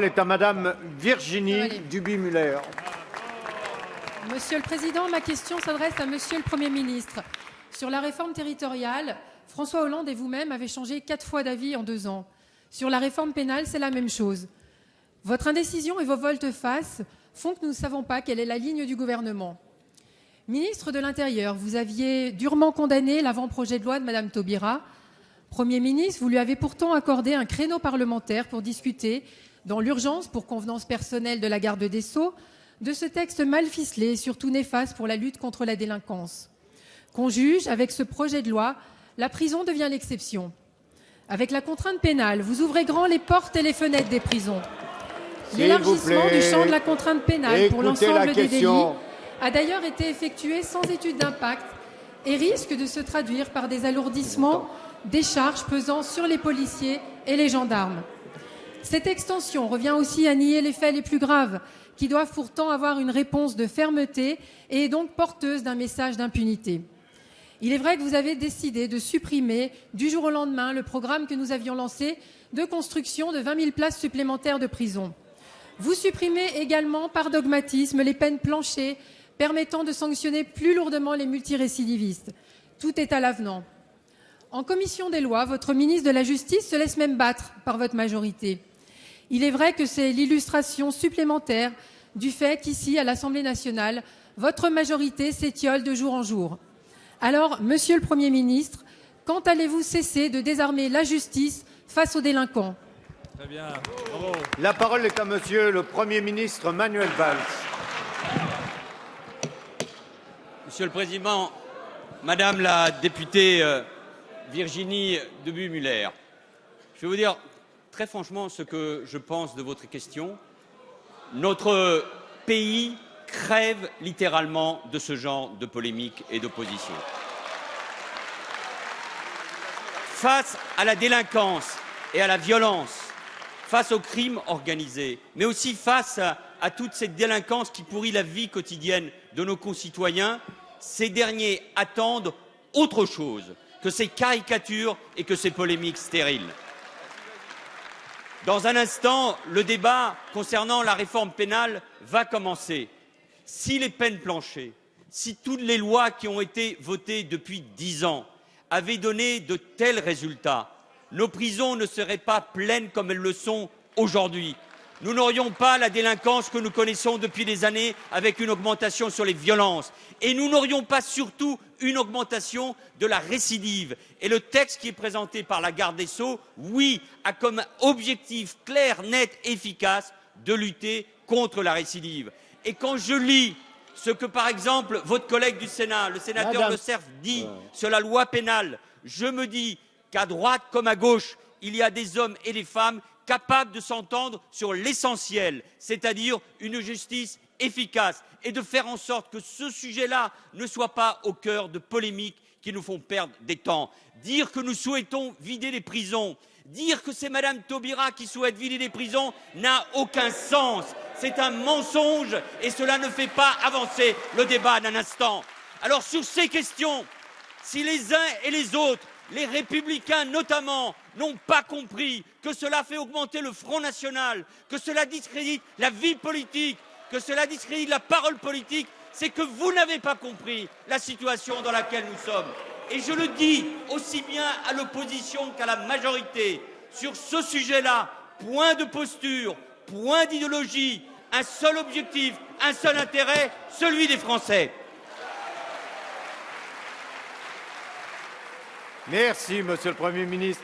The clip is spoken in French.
Est à Madame Virginie Duby-Muller. Monsieur le Président, ma question s'adresse à Monsieur le Premier ministre. Sur la réforme territoriale, François Hollande et vous-même avez changé 4 fois d'avis en 2 ans. Sur la réforme pénale, c'est la même chose. Votre indécision et vos volte-face font que nous ne savons pas quelle est la ligne du gouvernement. Ministre de l'Intérieur, vous aviez durement condamné l'avant-projet de loi de Madame Taubira. Premier ministre, vous lui avez pourtant accordé un créneau parlementaire pour discuter, dans l'urgence pour convenance personnelle de la garde des Sceaux, de ce texte mal ficelé et surtout néfaste pour la lutte contre la délinquance. Qu'on juge, avec ce projet de loi, la prison devient l'exception. Avec la contrainte pénale, vous ouvrez grand les portes et les fenêtres des prisons. L'élargissement du champ de la contrainte pénale pour l'ensemble des délits a d'ailleurs été effectué sans étude d'impact et risque de se traduire par des alourdissements des charges pesant sur les policiers et les gendarmes. Cette extension revient aussi à nier les faits les plus graves, qui doivent pourtant avoir une réponse de fermeté et est donc porteuse d'un message d'impunité. Il est vrai que vous avez décidé de supprimer du jour au lendemain le programme que nous avions lancé de construction de 20 000 places supplémentaires de prison. Vous supprimez également par dogmatisme les peines planchers permettant de sanctionner plus lourdement les multirécidivistes. Tout est à l'avenant. En commission des lois, votre ministre de la Justice se laisse même battre par votre majorité. Il est vrai que c'est l'illustration supplémentaire du fait qu'ici, à l'Assemblée nationale, votre majorité s'étiole de jour en jour. Alors, Monsieur le Premier ministre, quand allez-vous cesser de désarmer la justice face aux délinquants? Très bien. Bravo. La parole est à Monsieur le Premier ministre Manuel Valls. Monsieur le Président, Madame la députée Virginie Duby-Muller, je vais vous dire très franchement ce que je pense de votre question. Notre pays crève littéralement de ce genre de polémique et d'opposition. Face à la délinquance et à la violence, face au crime organisé, mais aussi face à toute cette délinquance qui pourrit la vie quotidienne de nos concitoyens, ces derniers attendent autre chose que ces caricatures et que ces polémiques stériles. Dans un instant, le débat concernant la réforme pénale va commencer. Si les peines planchers, si toutes les lois qui ont été votées depuis 10 ans avaient donné de tels résultats, nos prisons ne seraient pas pleines comme elles le sont aujourd'hui. Nous n'aurions pas la délinquance que nous connaissons depuis des années avec une augmentation sur les violences. Et nous n'aurions pas surtout une augmentation de la récidive. Et le texte qui est présenté par la garde des Sceaux, oui, a comme objectif clair, net, efficace de lutter contre la récidive. Et quand je lis ce que, par exemple, votre collègue du Sénat, le sénateur Le Cerf, dit sur la loi pénale, je me dis qu'à droite comme à gauche, il y a des hommes et des femmes capables de s'entendre sur l'essentiel, c'est-à-dire une justice efficace, et de faire en sorte que ce sujet-là ne soit pas au cœur de polémiques qui nous font perdre des temps. Dire que nous souhaitons vider les prisons, dire que c'est Madame Taubira qui souhaite vider les prisons n'a aucun sens. C'est un mensonge et cela ne fait pas avancer le débat d'un instant. Alors sur ces questions, si les uns et les autres, les Républicains notamment, n'ont pas compris que cela fait augmenter le Front National, que cela discrédite la vie politique, que cela discrédite la parole politique, c'est que vous n'avez pas compris la situation dans laquelle nous sommes. Et je le dis aussi bien à l'opposition qu'à la majorité, sur ce sujet-là, point de posture, point d'idéologie, un seul objectif, un seul intérêt, celui des Français. Merci, Monsieur le Premier ministre.